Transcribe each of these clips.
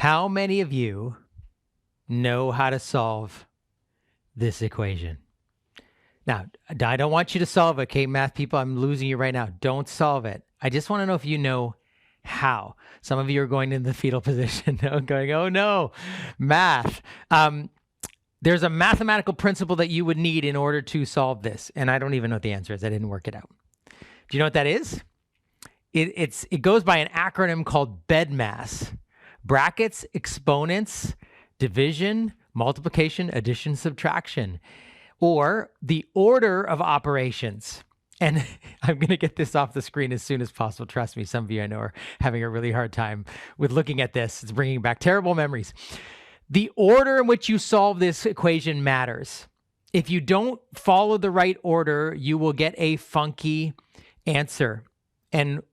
How many of you know how to solve this equation? Now, I don't want you to solve it, okay, math people, I'm losing you right now. Don't solve it. I just want to know if you know how. Some of you are going into the fetal position, going, oh no, math. There's a mathematical principle that you would need in order to solve this, and I don't even know what the answer is. I didn't work it out. Do you know what that is? It goes by an acronym called BEDMAS. Brackets, exponents, division, multiplication, addition, subtraction, or the order of operations. And I'm going to get this off the screen as soon as possible. Trust me, some of you I know are having a really hard time with looking at this. It's bringing back terrible memories. The order in which you solve this equation matters. If you don't follow the right order, you will get a funky answer. And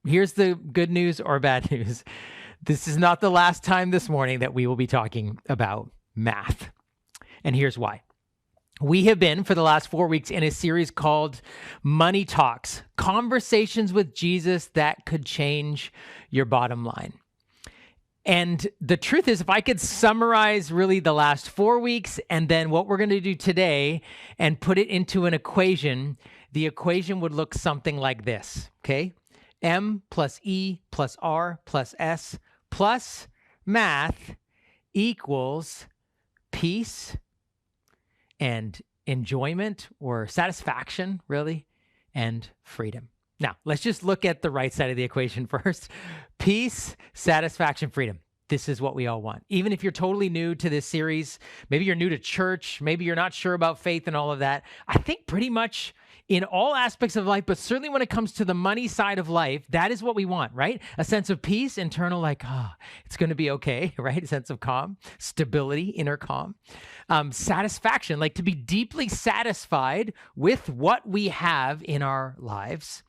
here's the good news or bad news. This is not the last time this morning that we will be talking about math. And here's why. We have been, for the last 4 weeks, in a series called Money Talks, conversations with Jesus that could change your bottom line. And the truth is, if I could summarize really the last 4 weeks and then what we're going to do today and put it into an equation, the equation would look something like this, okay? M plus E plus R plus S plus math equals peace and enjoyment or satisfaction, really, and freedom. Now, let's just look at the right side of the equation first. Peace, satisfaction, freedom. This is what we all want. Even if you're totally new to this series, maybe you're new to church, maybe you're not sure about faith and all of that. I think pretty much in all aspects of life, but certainly when it comes to the money side of life, that is what we want, right? A sense of peace, internal, like, it's going to be okay, right? A sense of calm, stability, inner calm. Satisfaction, like to be deeply satisfied with what we have in our lives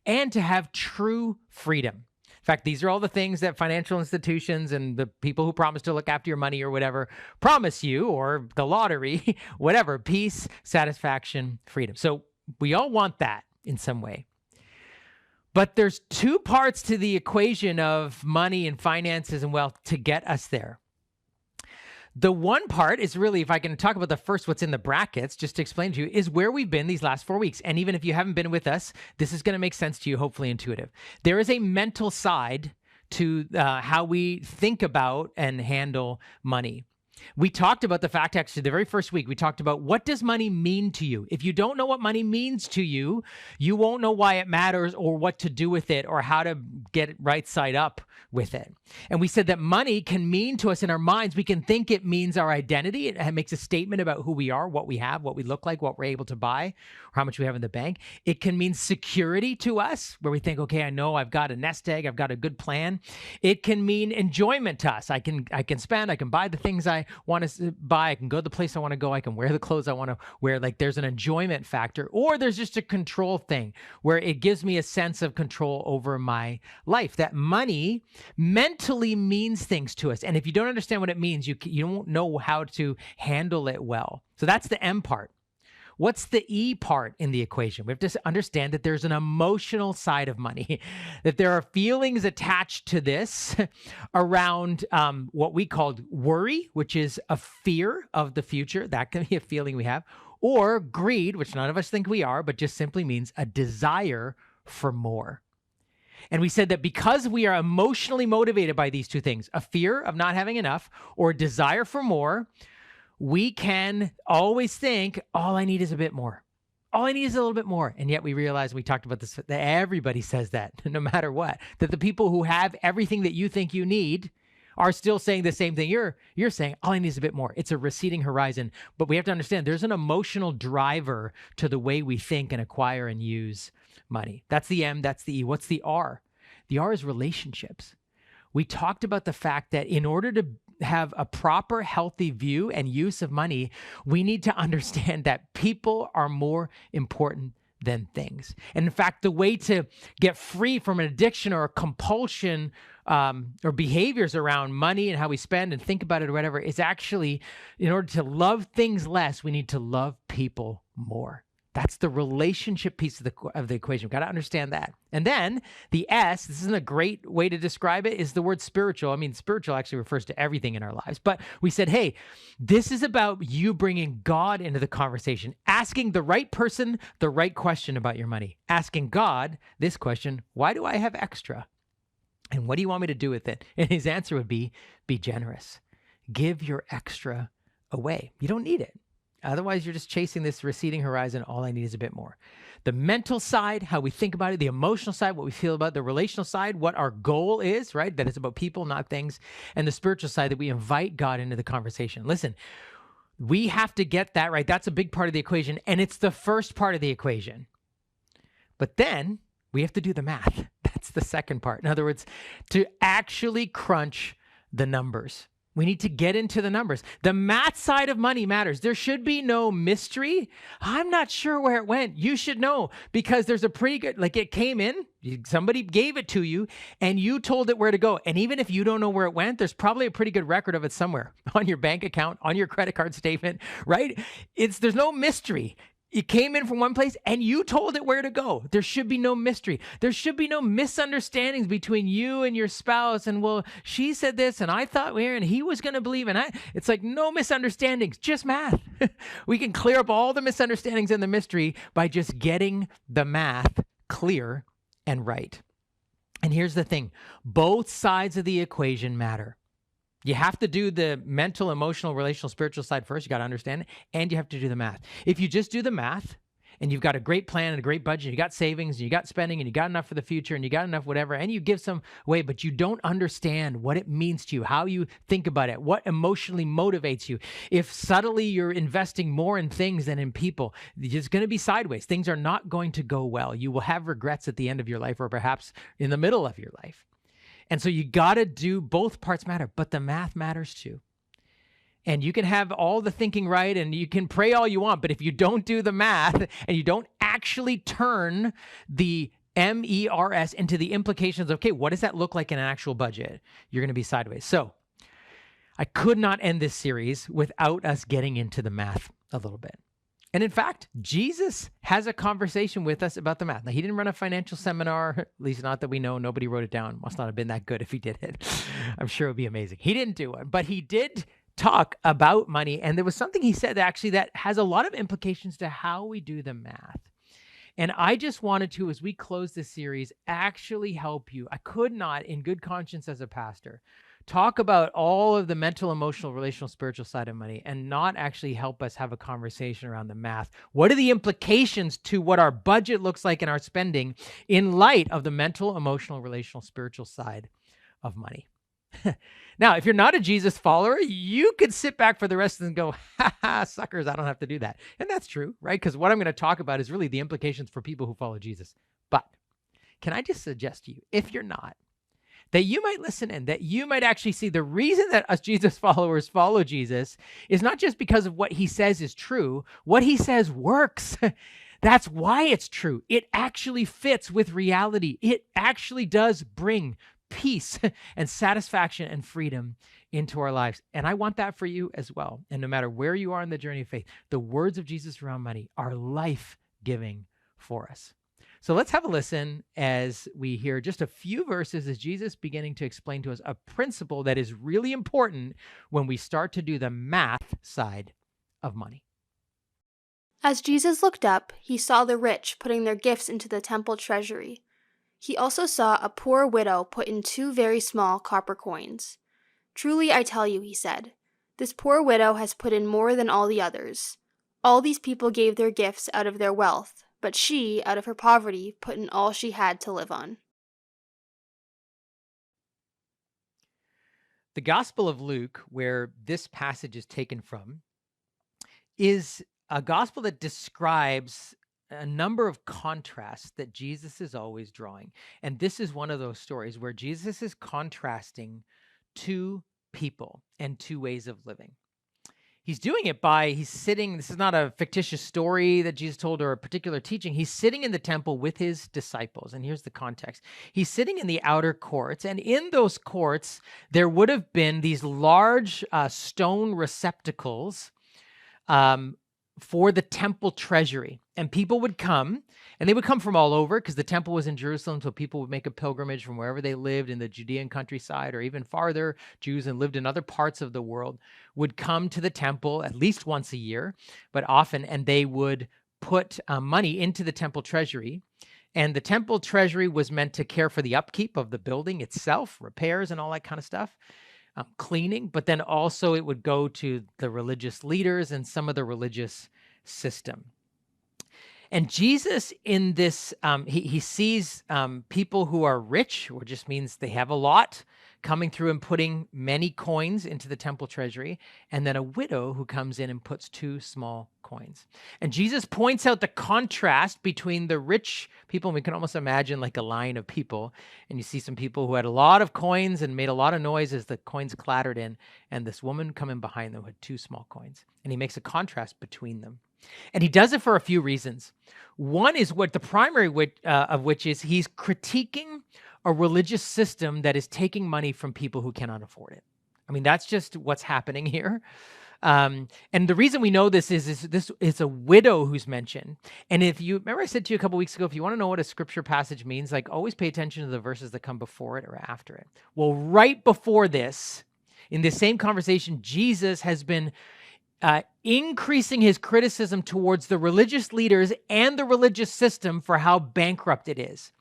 and to have true freedom. In fact, these are all the things that financial institutions and the people who promise to look after your money or whatever promise you, or the lottery, whatever, peace, satisfaction, freedom. So we all want that in some way. But there's two parts to the equation of money and finances and wealth to get us there. The one part is really, if I can talk about the first, what's in the brackets, just to explain to you, is where we've been these last 4 weeks. And even if you haven't been with us, this is going to make sense to you, hopefully intuitive. There is a mental side to how we think about and handle money. We talked about the fact, actually, the very first week, we talked about what does money mean to you? If you don't know what money means to you, you won't know why it matters or what to do with it or how to get it right side up with it. And we said that money can mean to us in our minds. We can think it means our identity. It makes a statement about who we are, what we have, what we look like, what we're able to buy, or how much we have in the bank. It can mean security to us, where we think, okay, I know I've got a nest egg, I've got a good plan. It can mean enjoyment to us. I can spend, I can buy the things I want to buy, I can go to the place I want to go, I can wear the clothes I want to wear. Like there's an enjoyment factor, or there's just a control thing where it gives me a sense of control over my life. That money mentally means things to us. And if you don't understand what it means, you don't know how to handle it well. So that's the M part. What's the E part in the equation? We have to understand that there's an emotional side of money, that there are feelings attached to this around what we called worry, which is a fear of the future. That can be a feeling we have. Or greed, which none of us think we are, but just simply means a desire for more. And we said that because we are emotionally motivated by these two things, a fear of not having enough or a desire for more, we can always think, all I need is a bit more. All I need is a little bit more. And yet we realize, we talked about this, that everybody says that no matter what, that the people who have everything that you think you need are still saying the same thing you're saying. All I need is a bit more. It's a receding horizon. But we have to understand there's an emotional driver to the way we think and acquire and use money. That's the M, that's the E. What's the R? The R is relationships. We talked about the fact that in order to have a proper, healthy view and use of money, we need to understand that people are more important than things. And in fact, the way to get free from an addiction or a compulsion or behaviors around money and how we spend and think about it or whatever is actually, in order to love things less, we need to love people more. That's the relationship piece of the equation. We've got to understand that. And then the S, this isn't a great way to describe it, is the word spiritual. I mean, spiritual actually refers to everything in our lives. But we said, hey, this is about you bringing God into the conversation, asking the right person the right question about your money, asking God this question, why do I have extra? And what do you want me to do with it? And his answer would be generous. Give your extra away. You don't need it. Otherwise, you're just chasing this receding horizon. All I need is a bit more. The mental side, how we think about it, the emotional side, what we feel about it, the relational side, what our goal is, right? That it's about people, not things. And the spiritual side, that we invite God into the conversation. Listen, we have to get that right. That's a big part of the equation. And it's the first part of the equation. But then we have to do the math. That's the second part. In other words, to actually crunch the numbers. We need to get into the numbers. The math side of money matters. There should be no mystery. I'm not sure where it went. You should know, because there's a pretty good, like, it came in, somebody gave it to you, and you told it where to go. And even if you don't know where it went, there's probably a pretty good record of it somewhere on your bank account, on your credit card statement, right? There's no mystery. It came in from one place and you told it where to go. There should be no mystery. There should be no misunderstandings between you and your spouse. And, well, she said this and I thought and he was going to believe. And it's like no misunderstandings, just math. We can clear up all the misunderstandings and the mystery by just getting the math clear and right. And here's the thing. Both sides of the equation matter. You have to do the mental, emotional, relational, spiritual side first. You got to understand it. And you have to do the math. If you just do the math and you've got a great plan and a great budget, you got savings and you got spending and you got enough for the future and you got enough whatever, and you give some away, but you don't understand what it means to you, how you think about it, what emotionally motivates you. If subtly you're investing more in things than in people, it's going to be sideways. Things are not going to go well. You will have regrets at the end of your life or perhaps in the middle of your life. And so you got to do both parts matter, but the math matters too. And you can have all the thinking right and you can pray all you want, but if you don't do the math and you don't actually turn the MERS into the implications of, okay, what does that look like in an actual budget? You're going to be sideways. So I could not end this series without us getting into the math a little bit. And in fact, Jesus has a conversation with us about the math. Now, he didn't run a financial seminar, at least not that we know. Nobody wrote it down. Must not have been that good if he did it. I'm sure it would be amazing. He didn't do it, but he did talk about money. And there was something he said actually that has a lot of implications to how we do the math. And I just wanted to, as we close this series, actually help you. I could not, in good conscience as a pastor, talk about all of the mental, emotional, relational, spiritual side of money and not actually help us have a conversation around the math. What are the implications to what our budget looks like in our spending in light of the mental, emotional, relational, spiritual side of money? Now, if you're not a Jesus follower, you could sit back for the rest and go, ha ha, suckers, I don't have to do that. And that's true, right? Because what I'm going to talk about is really the implications for people who follow Jesus. But can I just suggest to you, if you're not, that you might listen in, that you might actually see the reason that us Jesus followers follow Jesus is not just because of what he says is true. What he says works. That's why it's true. It actually fits with reality. It actually does bring peace and satisfaction and freedom into our lives. And I want that for you as well. And no matter where you are in the journey of faith, the words of Jesus around money are life-giving for us. So let's have a listen as we hear just a few verses as Jesus beginning to explain to us a principle that is really important when we start to do the math side of money. As Jesus looked up, he saw the rich putting their gifts into the temple treasury. He also saw a poor widow put in 2 very small copper coins. "Truly I tell you," he said, "this poor widow has put in more than all the others. All these people gave their gifts out of their wealth, but she, out of her poverty, put in all she had to live on." The Gospel of Luke, where this passage is taken from, is a gospel that describes a number of contrasts that Jesus is always drawing. And this is one of those stories where Jesus is contrasting 2 people and 2 ways of living. He's doing it he's sitting, this is not a fictitious story that Jesus told or a particular teaching. He's sitting in the temple with his disciples. And here's the context. He's sitting in the outer courts. And in those courts, there would have been these large stone receptacles for the temple treasury. And people would come, and they would come from all over because the temple was in Jerusalem, so people would make a pilgrimage from wherever they lived in the Judean countryside or even farther. Jews and lived in other parts of the world would come to the temple at least once a year, but often, and they would put money into the temple treasury. And the temple treasury was meant to care for the upkeep of the building itself, repairs and all that kind of stuff. Cleaning, but then also it would go to the religious leaders and some of the religious system. And Jesus in this, he sees people who are rich, which just means they have a lot, coming through and putting many coins into the temple treasury, and then a widow who comes in and puts 2 small coins. And Jesus points out the contrast between the rich people, and we can almost imagine like a line of people, and you see some people who had a lot of coins and made a lot of noise as the coins clattered in, and this woman coming behind them had 2 small coins. And he makes a contrast between them. And he does it for a few reasons. One is what the primary of which is he's critiquing a religious system that is taking money from people who cannot afford it. I mean, that's just what's happening here. And the reason we know this is this is a widow who's mentioned. And if you remember, I said to you a couple weeks ago, if you want to know what a scripture passage means, like always pay attention to the verses that come before it or after it. Well, right before this, in this same conversation, Jesus has been increasing his criticism towards the religious leaders and the religious system for how bankrupt it is.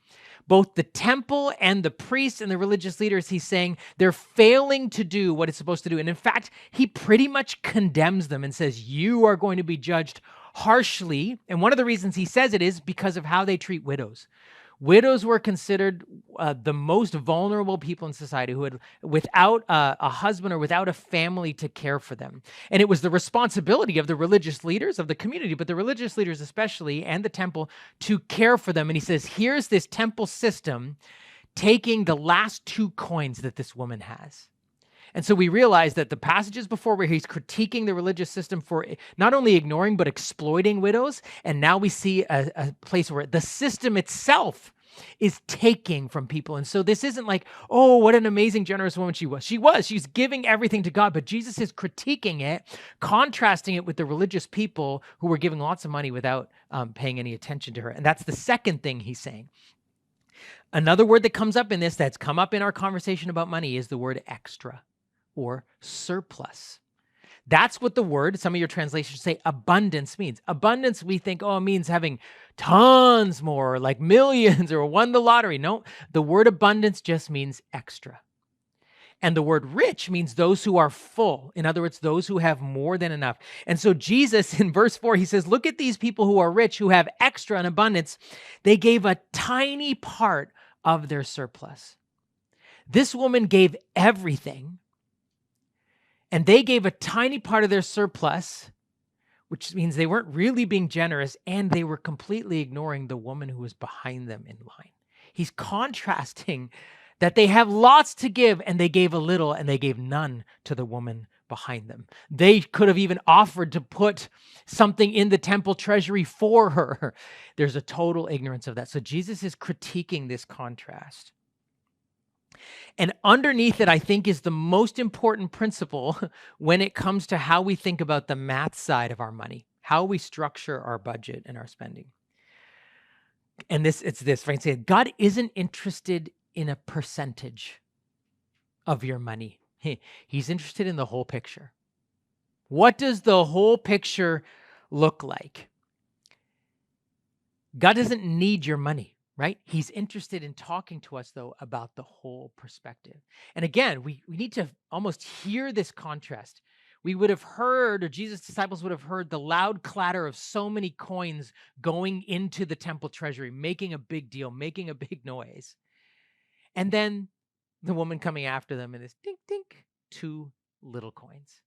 Both the temple and the priests and the religious leaders, he's saying they're failing to do what it's supposed to do. And in fact, he pretty much condemns them and says, you are going to be judged harshly. And one of the reasons he says it is because of how they treat widows. Widows were considered the most vulnerable people in society who had without a husband or without a family to care for them. And it was the responsibility of the religious leaders of the community, but the religious leaders especially and the temple to care for them. And he says, here's this temple system taking the last 2 coins that this woman has. And so we realize that the passages before where he's critiquing the religious system for not only ignoring, but exploiting widows. And now we see a place where the system itself is taking from people. And so this isn't like, oh, what an amazing, generous woman she was. She's giving everything to God, but Jesus is critiquing it, contrasting it with the religious people who were giving lots of money without paying any attention to her. And that's the second thing he's saying. Another word that comes up in this, that's come up in our conversation about money, is the word extra or surplus. That's what the word, some of your translations say abundance means. Abundance, we think, it means having tons more, like millions or won the lottery. No, the word abundance just means extra. And the word rich means those who are full. In other words, those who have more than enough. And so Jesus in verse 4, he says, look at these people who are rich, who have extra and abundance. They gave a tiny part of their surplus. This woman gave everything. And they gave a tiny part of their surplus, which means they weren't really being generous, and they were completely ignoring the woman who was behind them in line. He's contrasting that they have lots to give, and they gave a little, and they gave none to the woman behind them. They could have even offered to put something in the temple treasury for her. There's a total ignorance of that. So Jesus is critiquing this contrast. And underneath it, I think, is the most important principle when it comes to how we think about the math side of our money, how we structure our budget and our spending. And it's this, Frank said, God isn't interested in a percentage of your money. He's interested in the whole picture. What does the whole picture look like? God doesn't need your money. Right? He's interested in talking to us, though, about the whole perspective. And again, we need to almost hear this contrast. We would have heard, or Jesus' disciples would have heard the loud clatter of so many coins going into the temple treasury, making a big deal, making a big noise. And then the woman coming after them in this dink, dink, 2 little coins.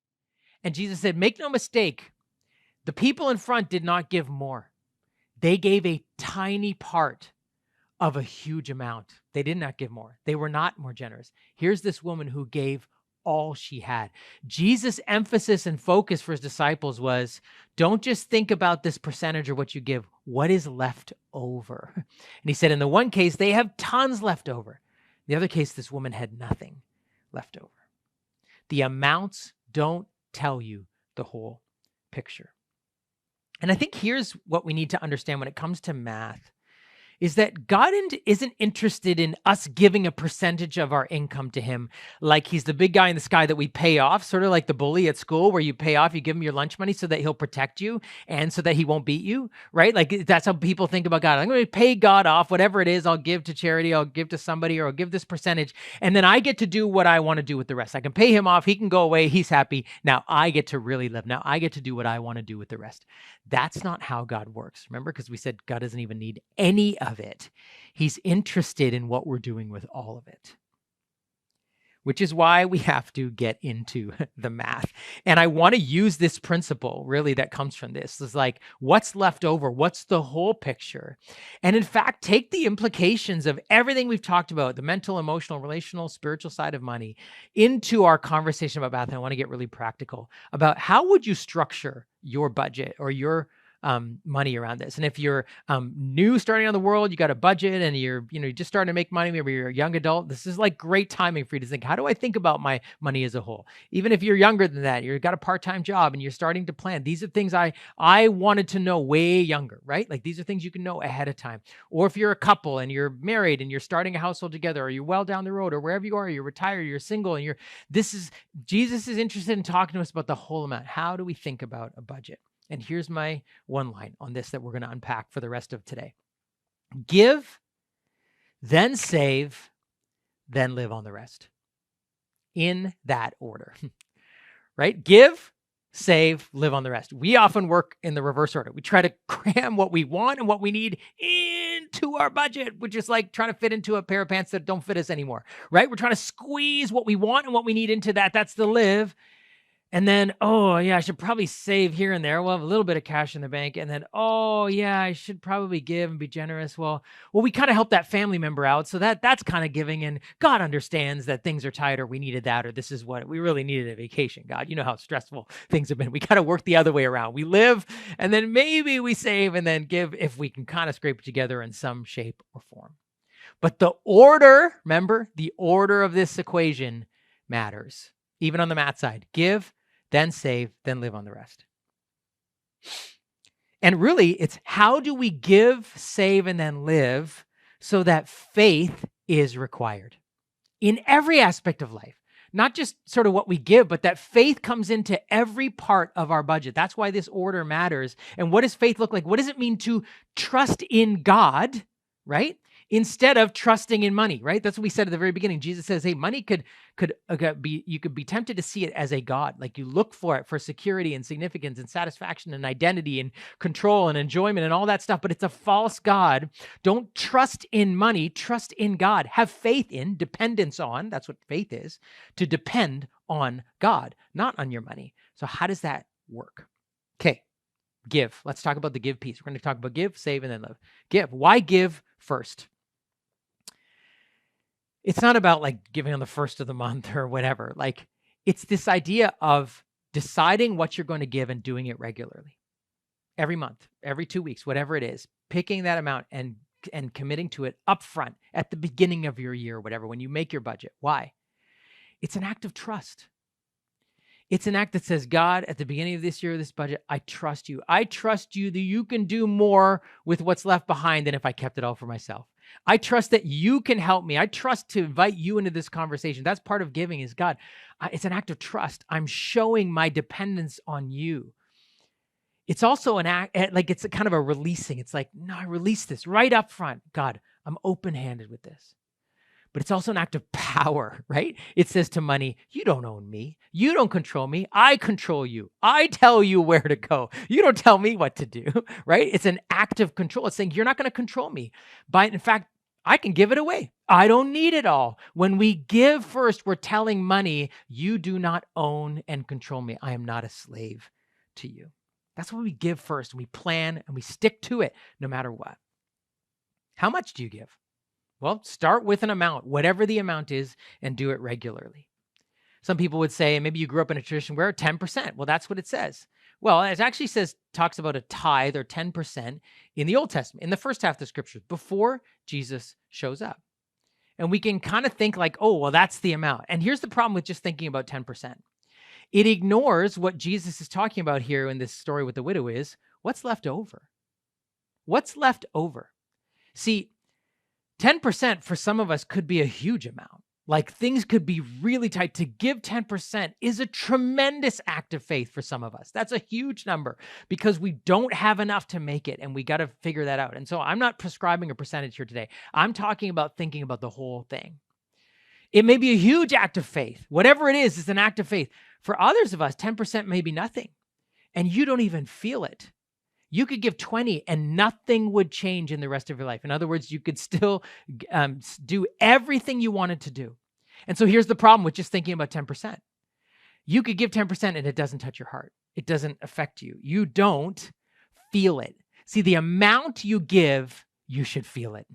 And Jesus said, make no mistake, the people in front did not give more. They gave a tiny part of a huge amount. They did not give more. They were not more generous. Here's this woman who gave all she had. Jesus' emphasis and focus for his disciples was, don't just think about this percentage or what you give. What is left over? And he said, in the one case, they have tons left over. In the other case, this woman had nothing left over. The amounts don't tell you the whole picture. And I think here's what we need to understand when it comes to math is that God isn't interested in us giving a percentage of our income to him like he's the big guy in the sky that we pay off, sort of like the bully at school where you pay off, you give him your lunch money so that he'll protect you and so that he won't beat you, right? Like that's how people think about God. I'm going to pay God off, whatever it is, I'll give to charity, I'll give to somebody, or I'll give this percentage, and then I get to do what I want to do with the rest. I can pay him off, he can go away, he's happy. Now I get to really live. Now I get to do what I want to do with the rest. That's not how God works. Remember, because we said God doesn't even need any of it. He's interested in what we're doing with all of it, which is why we have to get into the math. And I want to use this principle really that comes from this. It's like, what's left over? What's the whole picture? And in fact, take the implications of everything we've talked about, the mental, emotional, relational, spiritual side of money, into our conversation about math. And I want to get really practical about how would you structure your budget or your money around this. And if you're new starting on the world, you got a budget and you're just starting to make money, maybe you're a young adult, this is like great timing for you to think, how do I think about my money as a whole? Even if you're younger than that, you've got a part-time job and you're starting to plan. These are things I wanted to know way younger, right? Like these are things you can know ahead of time. Or if you're a couple and you're married and you're starting a household together, or you're well down the road, or wherever you are, you're retired, you're single, and Jesus is interested in talking to us about the whole amount. How do we think about a budget? And here's my one line on this that we're going to unpack for the rest of today. Give, then save, then live on the rest. In that order, right? Give, save, live on the rest. We often work in the reverse order. We try to cram what we want and what we need into our budget, which is like trying to fit into a pair of pants that don't fit us anymore, right? We're trying to squeeze what we want and what we need into that. That's the live. And then, oh, yeah, I should probably save here and there. We'll have a little bit of cash in the bank. And then, oh, yeah, I should probably give and be generous. Well, we kind of help that family member out. So that's kind of giving. And God understands that things are tight, or we needed that, or this is what we really needed a vacation. God, you know how stressful things have been. We kind of work the other way around. We live and then maybe we save and then give if we can kind of scrape it together in some shape or form. But the order, remember, the order of this equation matters, even on the math side. Give, then save, then live on the rest. And really, it's how do we give, save, and then live so that faith is required in every aspect of life. Not just sort of what we give, but that faith comes into every part of our budget. That's why this order matters. And what does faith look like? What does it mean to trust in God, right? Instead of trusting in money, right? That's what we said at the very beginning. Jesus says, hey, money could be, you could be tempted to see it as a god. Like you look for it for security and significance and satisfaction and identity and control and enjoyment and all that stuff, but it's a false god. Don't trust in money, trust in God. Have faith in, dependence on, that's what faith is, to depend on God, not on your money. So how does that work? Okay, give. Let's talk about the give piece. We're going to talk about give, save, and then live. Give. Why give first? It's not about like giving on the first of the month or whatever. Like it's this idea of deciding what you're going to give and doing it regularly. Every month, every 2 weeks, whatever it is, picking that amount and committing to it upfront at the beginning of your year or whatever, when you make your budget. Why? It's an act of trust. It's an act that says, God, at the beginning of this year, this budget, I trust you. I trust you that you can do more with what's left behind than if I kept it all for myself. I trust that you can help me. I trust to invite you into this conversation. That's part of giving is God. It's an act of trust. I'm showing my dependence on you. It's also an act, like it's a kind of a releasing. It's like, no, I release this right up front. God, I'm open-handed with this. But it's also an act of power, right? It says to money, you don't own me. You don't control me. I control you. I tell you where to go. You don't tell me what to do, right? It's an act of control. It's saying you're not going to control me. In fact, I can give it away. I don't need it all. When we give first, we're telling money, you do not own and control me. I am not a slave to you. That's what we give first. We plan and we stick to it no matter what. How much do you give? Well, start with an amount, whatever the amount is, and do it regularly. Some people would say, maybe you grew up in a tradition where 10%. Well, that's what it says. Well, it actually talks about a tithe or 10% in the Old Testament, in the first half of the scriptures, before Jesus shows up. And we can kind of think like, oh, well, that's the amount. And here's the problem with just thinking about 10%. It ignores what Jesus is talking about here in this story with the widow is, what's left over? What's left over? See, 10% for some of us could be a huge amount. Like things could be really tight. To give 10% is a tremendous act of faith for some of us. That's a huge number because we don't have enough to make it and we got to figure that out. And so I'm not prescribing a percentage here today. I'm talking about thinking about the whole thing. It may be a huge act of faith. Whatever it is an act of faith. For others of us, 10% may be nothing and you don't even feel it. You could give 20 and nothing would change in the rest of your life. In other words, you could still do everything you wanted to do. And so here's the problem with just thinking about 10%. You could give 10% and it doesn't touch your heart. It doesn't affect you. You don't feel it. See, the amount you give, you should feel it,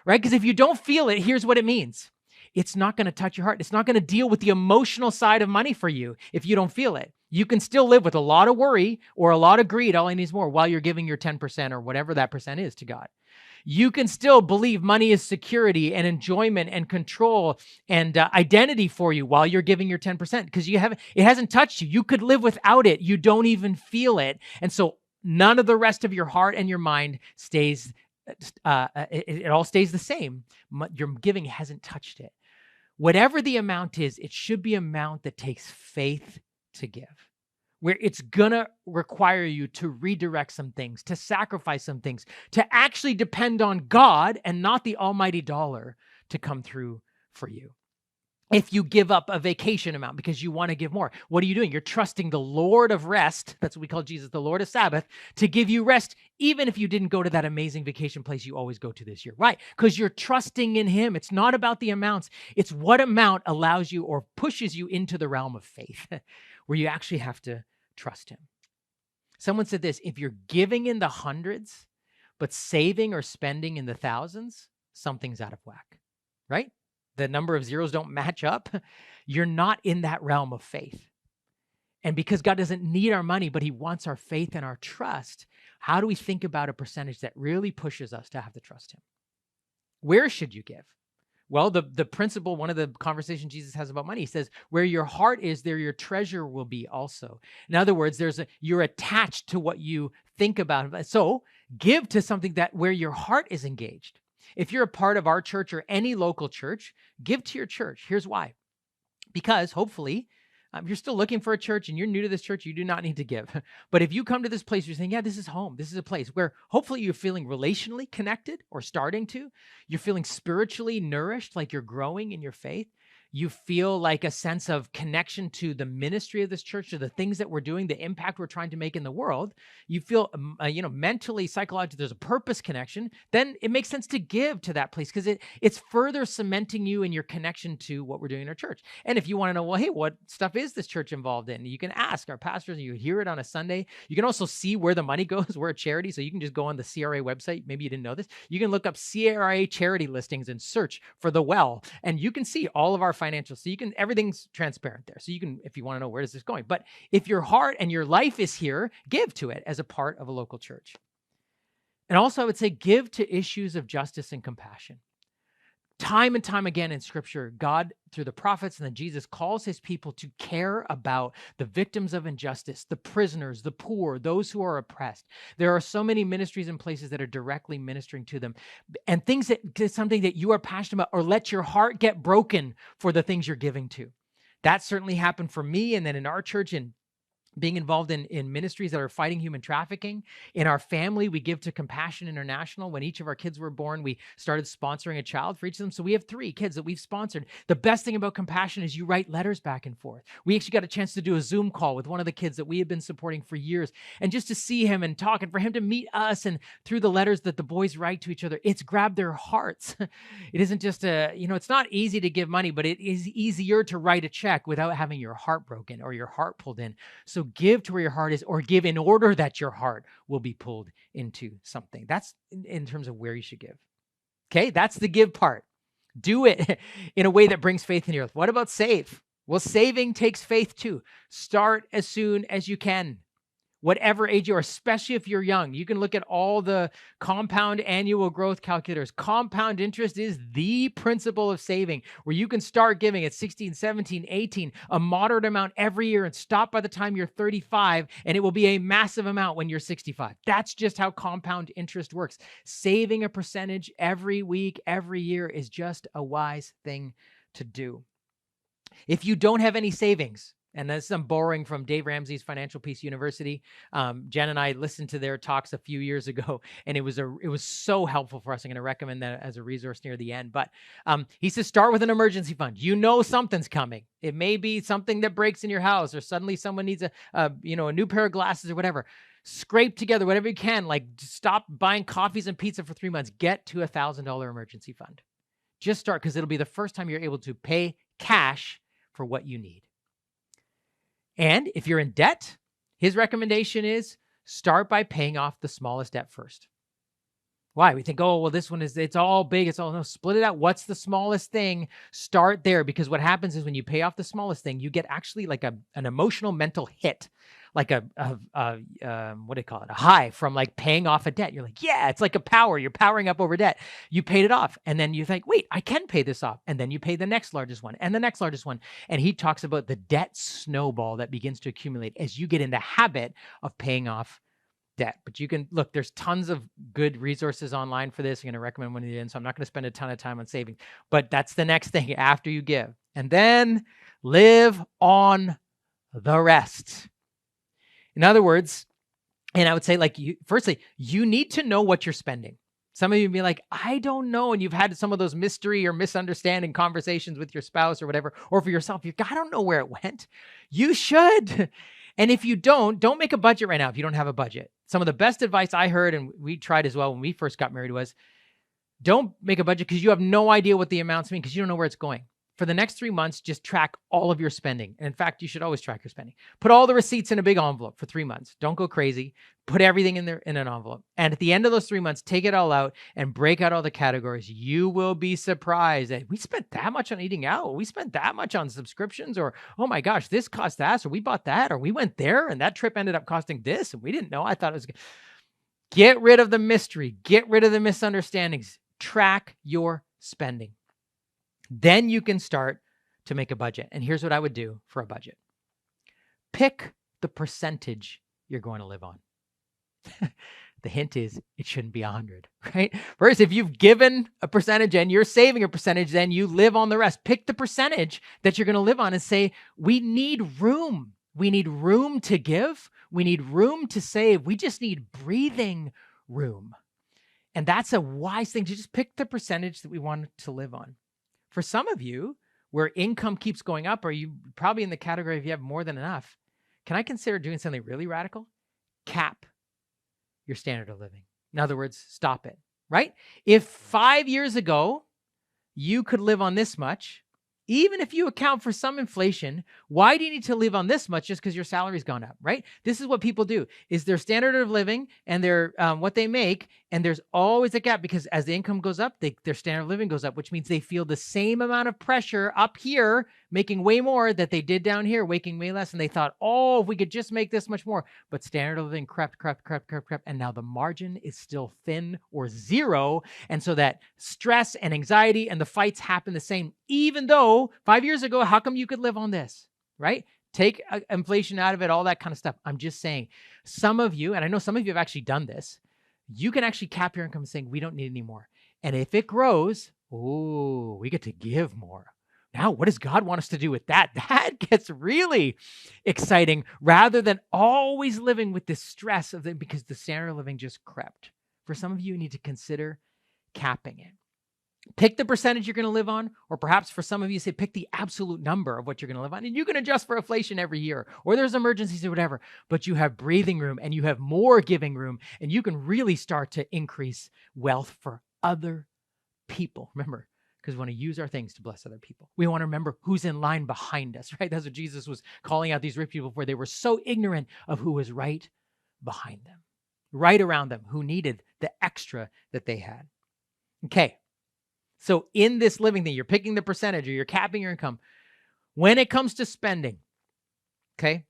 right? Because if you don't feel it, here's what it means. It's not going to touch your heart. It's not going to deal with the emotional side of money for you if you don't feel it. You can still live with a lot of worry or a lot of greed, all I need is more, while you're giving your 10% or whatever that percent is to God. You can still believe money is security and enjoyment and control and identity for you while you're giving your 10% because it hasn't touched you. You could live without it. You don't even feel it. And so none of the rest of your heart and your mind stays, it all stays the same. Your giving hasn't touched it. Whatever the amount is, it should be an amount that takes faith to give, where it's going to require you to redirect some things, to sacrifice some things, to actually depend on God and not the almighty dollar to come through for you. If you give up a vacation amount because you want to give more, what are you doing? You're trusting the Lord of rest, that's what we call Jesus, the Lord of Sabbath, to give you rest, even if you didn't go to that amazing vacation place you always go to this year. Right? Because you're trusting in him. It's not about the amounts. It's what amount allows you or pushes you into the realm of faith, where you actually have to trust him. Someone said this, if you're giving in the hundreds, but saving or spending in the thousands, something's out of whack, right? The number of zeros don't match up. You're not in that realm of faith. And because God doesn't need our money, but he wants our faith and our trust, how do we think about a percentage that really pushes us to have to trust him? Where should you give? Well, the principle, one of the conversations Jesus has about money, he says, where your heart is, there your treasure will be also. In other words, you're attached to what you think about. So give to something that where your heart is engaged. If you're a part of our church or any local church, give to your church. Here's why. Because hopefully, if you're still looking for a church and you're new to this church, you do not need to give. But if you come to this place, you're saying, yeah, this is home. This is a place where hopefully you're feeling relationally connected or starting to. You're feeling spiritually nourished, like you're growing in your faith. You feel like a sense of connection to the ministry of this church, to the things that we're doing, the impact we're trying to make in the world. You feel, mentally, psychologically, there's a purpose connection. Then it makes sense to give to that place because it's further cementing you in your connection to what we're doing in our church. And if you want to know, well, hey, what stuff is this church involved in? You can ask our pastors, and you hear it on a Sunday. You can also see where the money goes. We're a charity, so you can just go on the CRA website. Maybe you didn't know this. You can look up CRA charity listings and search for the well, and you can see all of our financial. So everything's transparent there. So you can, if you want to know where is this going. But if your heart and your life is here, give to it as a part of a local church. And also I would say give to issues of justice and compassion. Time and time again in scripture, God, through the prophets and then Jesus, calls his people to care about the victims of injustice, the prisoners, the poor, those who are oppressed. There are so many ministries and places that are directly ministering to them. And things that is something that you are passionate about, or let your heart get broken for the things you're giving to. That certainly happened for me. And then in our church, in being involved in ministries that are fighting human trafficking. In our family, we give to Compassion International. When each of our kids were born, we started sponsoring a child for each of them. So we have 3 kids that we've sponsored. The best thing about Compassion is you write letters back and forth. We actually got a chance to do a Zoom call with one of the kids that we had been supporting for years. And just to see him and talk, and for him to meet us, and through the letters that the boys write to each other, it's grabbed their hearts. It isn't just it's not easy to give money, but it is easier to write a check without having your heart broken or your heart pulled in. So give to where your heart is, or give in order that your heart will be pulled into something. That's in terms of where you should give. Okay, that's the give part. Do it in a way that brings faith in your life. What about save? Well, saving takes faith too. Start as soon as you can. whatever age you are, especially if you're young. You can look at all the compound annual growth calculators. Compound interest is the principle of saving, where you can start giving at 16, 17, 18, a moderate amount every year and stop by the time you're 35, and it will be a massive amount when you're 65. That's just how compound interest works. Saving a percentage every week, every year is just a wise thing to do. If you don't have any savings, and this I'm borrowing from Dave Ramsey's Financial Peace University. Jen and I listened to their talks a few years ago, and it was so helpful for us. I'm going to recommend that as a resource near the end. But he says, start with an emergency fund. You know something's coming. It may be something that breaks in your house, or suddenly someone needs a new pair of glasses or whatever. Scrape together whatever you can. Like, stop buying coffees and pizza for 3 months. Get to $1,000 emergency fund. Just start, because it'll be the first time you're able to pay cash for what you need. And if you're in debt, his recommendation is start by paying off the smallest debt first. Why? We think, oh, well, this one it's all big. No, split it out. What's the smallest thing? Start there, because what happens is when you pay off the smallest thing, you get actually like an emotional mental hit, like what do you call it? A high from like paying off a debt. You're like, yeah, it's like a power. You're powering up over debt. You paid it off. And then you think, wait, I can pay this off. And then you pay the next largest one and the next largest one. And he talks about the debt snowball that begins to accumulate as you get in the habit of paying off debt. But you can look, there's tons of good resources online for this. I'm going to recommend one of the, so I'm not going to spend a ton of time on saving, but that's the next thing after you give. And then live on the rest. In other words, and I would say, like, firstly, you need to know what you're spending. Some of you be like, I don't know. And you've had some of those mystery or misunderstanding conversations with your spouse or whatever, or for yourself. I don't know where it went. You should. And if you don't make a budget right now if you don't have a budget. Some of the best advice I heard, and we tried as well when we first got married, was don't make a budget because you have no idea what the amounts mean, because you don't know where it's going. For the next 3 months, just track all of your spending. And in fact, you should always track your spending. Put all the receipts in a big envelope for 3 months. Don't go crazy. Put everything in there in an envelope. And at the end of those 3 months, take it all out and break out all the categories. You will be surprised that we spent that much on eating out. We spent that much on subscriptions, or, oh my gosh, this cost that, or we bought that, or we went there and that trip ended up costing this. And we didn't know. I thought it was good. Get rid of the mystery. Get rid of the misunderstandings. Track your spending. Then you can start to make a budget. And here's what I would do for a budget. Pick the percentage you're going to live on. The hint is it shouldn't be 100, right? First, if you've given a percentage and you're saving a percentage, then you live on the rest. Pick the percentage that you're going to live on and say, we need room. We need room to give. We need room to save. We just need breathing room. And that's a wise thing, to just pick the percentage that we want to live on. For some of you, where income keeps going up, or you probably in the category if you have more than enough, can I consider doing something really radical? Cap your standard of living. In other words, stop it, right? If 5 years ago, you could live on this much, even if you account for some inflation, why do you need to live on this much just because your salary's gone up, right? This is what people do, is their standard of living and their what they make, and there's always a gap, because as the income goes up, their standard of living goes up, which means they feel the same amount of pressure up here, making way more, that they did down here, making way less. And they thought, oh, if we could just make this much more. But standard of living crept. And now the margin is still thin or zero. And so that stress and anxiety and the fights happen the same, even though 5 years ago, how come you could live on this, right? Take inflation out of it, all that kind of stuff. I'm just saying, some of you, and I know some of you have actually done this, you can actually cap your income saying, we don't need any more. And if it grows, oh, we get to give more. Now, what does God want us to do with that? That gets really exciting, rather than always living with this stress of it because the standard of living just crept. For some of you, you need to consider capping it. Pick the percentage you're going to live on, or perhaps for some of you, say pick the absolute number of what you're going to live on, and you can adjust for inflation every year, or there's emergencies or whatever, but you have breathing room and you have more giving room, and you can really start to increase wealth for other people. Remember, because we want to use our things to bless other people. We want to remember who's in line behind us, right? That's what Jesus was calling out these rich people for. They were so ignorant of who was right behind them, right around them, who needed the extra that they had. Okay. So in this living thing, you're picking the percentage or you're capping your income. When it comes to spending, okay,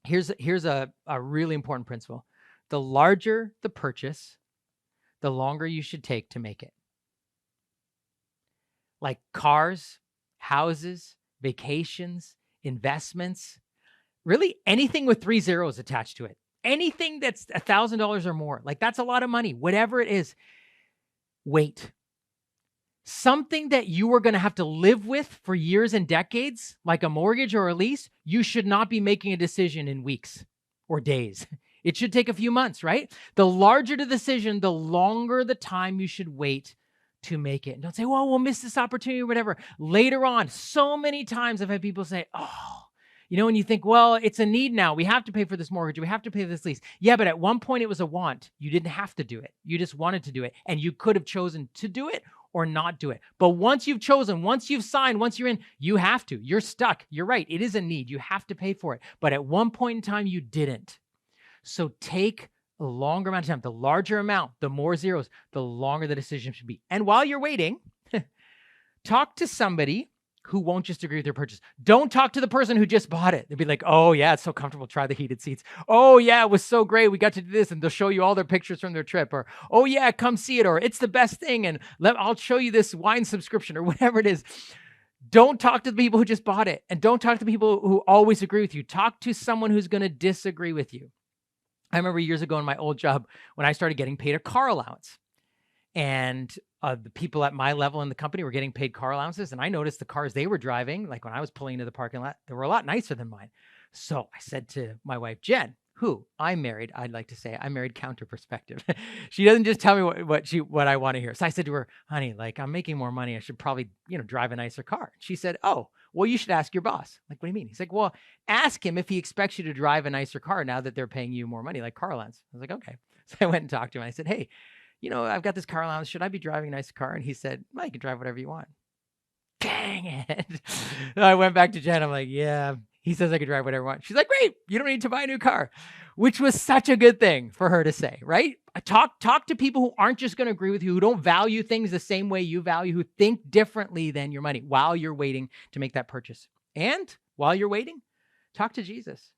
Here's a really important principle. The larger the purchase, the longer you should take to make it. Like cars, houses, vacations, investments, really anything with 3 zeros attached to it. Anything that's $1,000 or more, like that's a lot of money, whatever it is. Wait. Something that you are going to have to live with for years and decades, like a mortgage or a lease, you should not be making a decision in weeks or days. It should take a few months, right? The larger the decision, the longer the time you should wait to make it. And don't say, well, we'll miss this opportunity or whatever. Later on, so many times I've had people say, oh, and you think, well, it's a need now. We have to pay for this mortgage. We have to pay for this lease. Yeah, but at one point it was a want. You didn't have to do it. You just wanted to do it. And you could have chosen to do it or not do it. But once you've chosen, once you've signed, once you're in, you have to. You're stuck. You're right. It is a need. You have to pay for it. But at one point in time, you didn't. So take a longer amount of time. The larger amount, the more zeros, the longer the decision should be. And while you're waiting, talk to somebody who won't just agree with your purchase. Don't talk to the person who just bought it. They'll be like, oh yeah, it's so comfortable. Try the heated seats. Oh yeah, it was so great. We got to do this. And they'll show you all their pictures from their trip. Or, oh yeah, come see it. Or it's the best thing. And I'll show you this wine subscription or whatever it is. Don't talk to the people who just bought it. And don't talk to people who always agree with you. Talk to someone who's going to disagree with you. I remember years ago in my old job when I started getting paid a car allowance. And the people at my level in the company were getting paid car allowances. And I noticed the cars they were driving, like when I was pulling into the parking lot, they were a lot nicer than mine. So I said to my wife, Jen, who I married, I'd like to say I married counter perspective. She doesn't just tell me what I want to hear. So I said to her, honey, like I'm making more money. I should probably, drive a nicer car. She said, oh, well, you should ask your boss. Like, what do you mean? He's like, well, ask him if he expects you to drive a nicer car now that they're paying you more money, like car allowance. I was like, okay. So I went and talked to him. I said, hey, I've got this car allowance. Should I be driving a nice car? And he said, well, you can drive whatever you want. Dang it. I went back to Jen. I'm like, yeah, he says I could drive whatever I want. She's like, great. You don't need to buy a new car, which was such a good thing for her to say, right? Talk to people who aren't just going to agree with you, who don't value things the same way you value, who think differently than your money while you're waiting to make that purchase. And while you're waiting, talk to Jesus.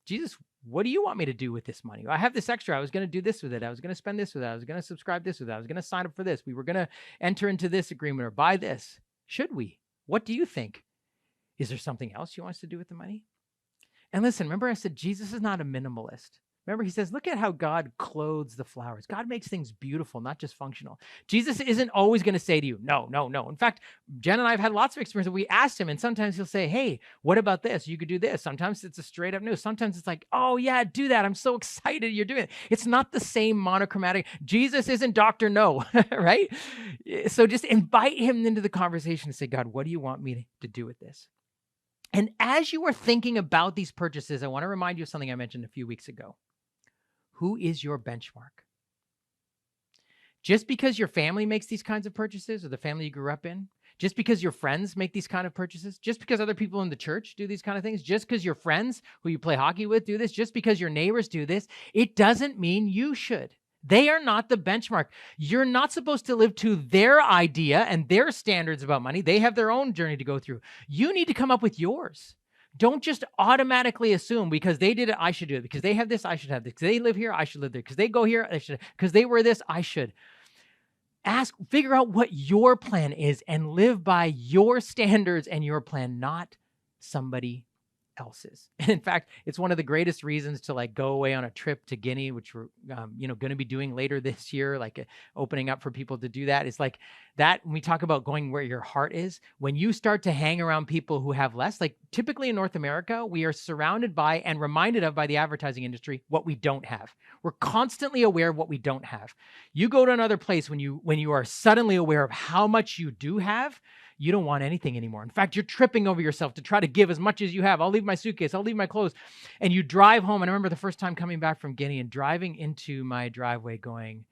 Jesus, what do you want me to do with this money? I have this extra. I was going to do this with it. I was going to spend this with it. I was going to subscribe this with it. I was going to sign up for this. We were going to enter into this agreement or buy this. Should we? What do you think? Is there something else he wants to do with the money? And listen, remember I said Jesus is not a minimalist. Remember, he says, look at how God clothes the flowers. God makes things beautiful, not just functional. Jesus isn't always going to say to you, no, no, no. In fact, Jen and I have had lots of experience. We asked him, and sometimes he'll say, hey, what about this? You could do this. Sometimes it's a straight up no. Sometimes it's like, oh, yeah, do that. I'm so excited you're doing it. It's not the same monochromatic. Jesus isn't Dr. No, right? So just invite him into the conversation and say, God, what do you want me to do with this? And as you are thinking about these purchases, I want to remind you of something I mentioned a few weeks ago. Who is your benchmark? Just because your family makes these kinds of purchases or the family you grew up in, just because your friends make these kind of purchases, just because other people in the church do these kind of things, just because your friends who you play hockey with do this, just because your neighbors do this, it doesn't mean you should. They are not the benchmark. You're not supposed to live to their idea and their standards about money. They have their own journey to go through. You need to come up with yours. Don't just automatically assume because they did it, I should do it. Because they have this, I should have this. Because they live here, I should live there. Because they go here, I should. Because they wear this, I should. Figure out what your plan is and live by your standards and your plan, not somebody else's. And in fact, it's one of the greatest reasons to go away on a trip to Guinea, which we're, going to be doing later this year, opening up for people to do that. It's like that when we talk about going where your heart is, when you start to hang around people who have less, typically in North America, we are surrounded by and reminded of by the advertising industry, what we don't have. We're constantly aware of what we don't have. You go to another place when you are suddenly aware of how much you do have, you don't want anything anymore. In fact, you're tripping over yourself to try to give as much as you have. I'll leave my suitcase. I'll leave my clothes. And you drive home. And I remember the first time coming back from Guinea and driving into my driveway going,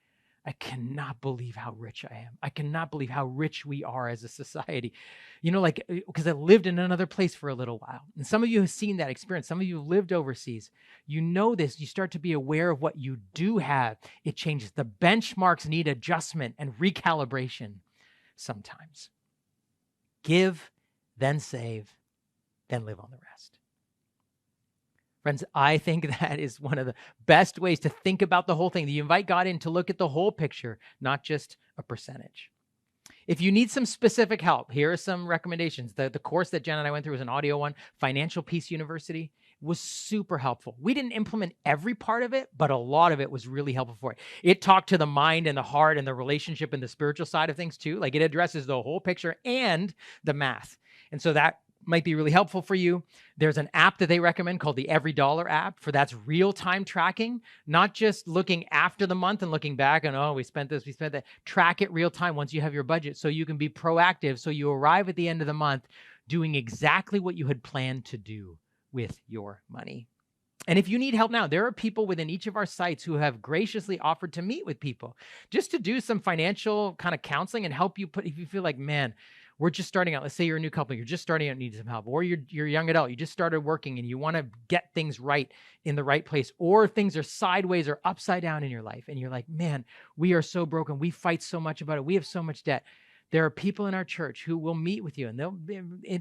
I cannot believe how rich I am. I cannot believe how rich we are as a society. Because I lived in another place for a little while. And some of you have seen that experience. Some of you have lived overseas. You know this. You start to be aware of what you do have. It changes. The benchmarks need adjustment and recalibration sometimes. Give, then save, then live on the rest. Friends, I think that is one of the best ways to think about the whole thing. You invite God in to look at the whole picture, not just a percentage. If you need some specific help, here are some recommendations. The course that Jen and I went through was an audio one. Financial Peace University was super helpful. We didn't implement every part of it, but a lot of it was really helpful for it. It talked to the mind and the heart and the relationship and the spiritual side of things too. Like it addresses the whole picture and the math. And so that might be really helpful for you. There's an app that they recommend called the Every Dollar app for that's real-time tracking, not just looking after the month and looking back and, oh, we spent this, we spent that. Track it real time once you have your budget so you can be proactive. So you arrive at the end of the month doing exactly what you had planned to do with your money. And if you need help now, there are people within each of our sites who have graciously offered to meet with people just to do some financial kind of counseling and help you if you feel like, man, we're just starting out. Let's say you're a new couple, you're just starting out and need some help, or you're a young adult, you just started working and you want to get things right in the right place, or things are sideways or upside down in your life. And you're like, man, we are so broken. We fight so much about it. We have so much debt. There are people in our church who will meet with you and they'll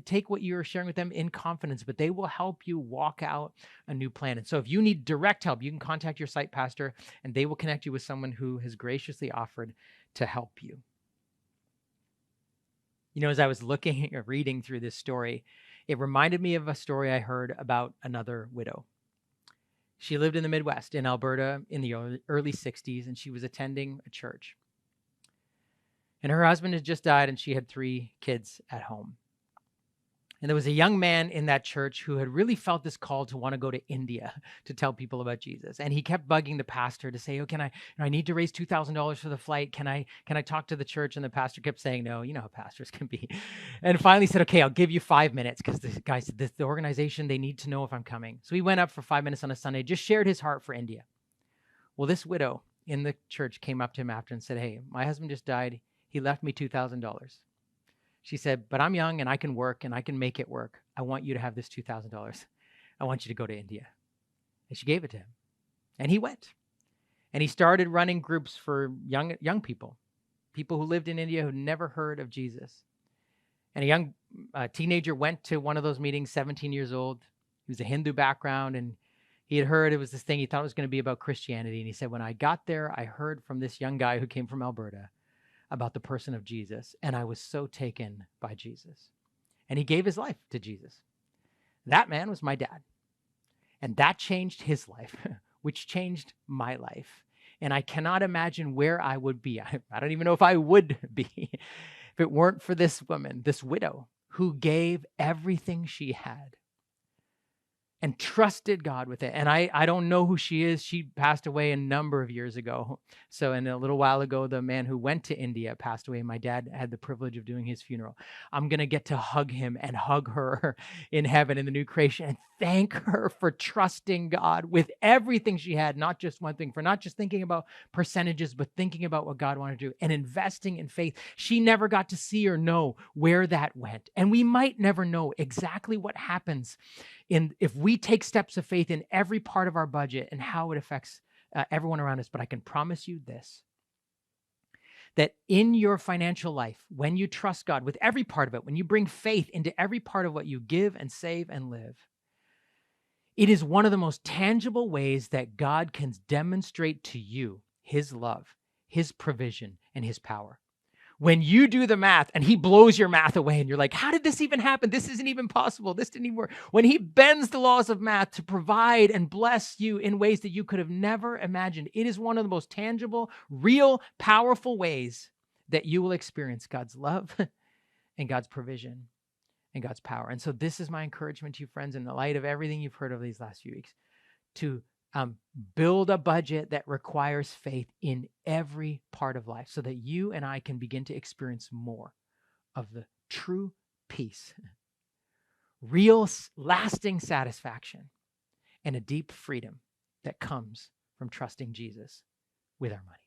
take what you're sharing with them in confidence, but they will help you walk out a new plan. And so if you need direct help, you can contact your site pastor and they will connect you with someone who has graciously offered to help you. You know, as I was reading through this story, it reminded me of a story I heard about another widow. She lived in the Midwest in Alberta in the early 60s, and she was attending a church. And her husband had just died, and she had 3 kids at home. And there was a young man in that church who had really felt this call to want to go to India to tell people about Jesus. And he kept bugging the pastor to say, oh, I need to raise $2,000 for the flight. Can I talk to the church? And the pastor kept saying, no, you know how pastors can be. And finally said, okay, I'll give you 5 minutes because the guy said, the organization, they need to know if I'm coming. So he went up for 5 minutes on a Sunday, just shared his heart for India. Well, this widow in the church came up to him after and said, hey, my husband just died. He left me $2,000. She said, but I'm young and I can work and I can make it work. I want you to have this $2,000. I want you to go to India. And she gave it to him. And he went. And he started running groups for young people who lived in India who never heard of Jesus. And a young teenager went to one of those meetings, 17 years old. He was a Hindu background, and he had heard it was this thing. He thought it was going to be about Christianity. And he said, when I got there, I heard from this young guy who came from Alberta about the person of Jesus, and I was so taken by Jesus. And he gave his life to Jesus. That man was my dad. And that changed his life, which changed my life. And I cannot imagine where I would be. I don't even know if I would be if it weren't for this woman, this widow, who gave everything she had and trusted God with it. And I don't know who she is. She passed away a number of years ago. So, and a little while ago, the man who went to India passed away. My dad had the privilege of doing his funeral. I'm going to get to hug him and hug her in heaven in the new creation and thank her for trusting God with everything she had, not just one thing, for not just thinking about percentages, but thinking about what God wanted to do and investing in faith. She never got to see or know where that went. And we might never know exactly what happens if we take steps of faith in every part of our budget and how it affects everyone around us. But I can promise you this, that in your financial life, when you trust God with every part of it, when you bring faith into every part of what you give and save and live, it is one of the most tangible ways that God can demonstrate to you his love, his provision, and his power. When you do the math and he blows your math away and you're like, how did this even happen? This isn't even possible. This didn't even work. When he bends the laws of math to provide and bless you in ways that you could have never imagined, it is one of the most tangible, real, powerful ways that you will experience God's love and God's provision and God's power. And so this is my encouragement to you, friends, in the light of everything you've heard over these last few weeks, to build a budget that requires faith in every part of life so that you and I can begin to experience more of the true peace, real lasting satisfaction, and a deep freedom that comes from trusting Jesus with our money.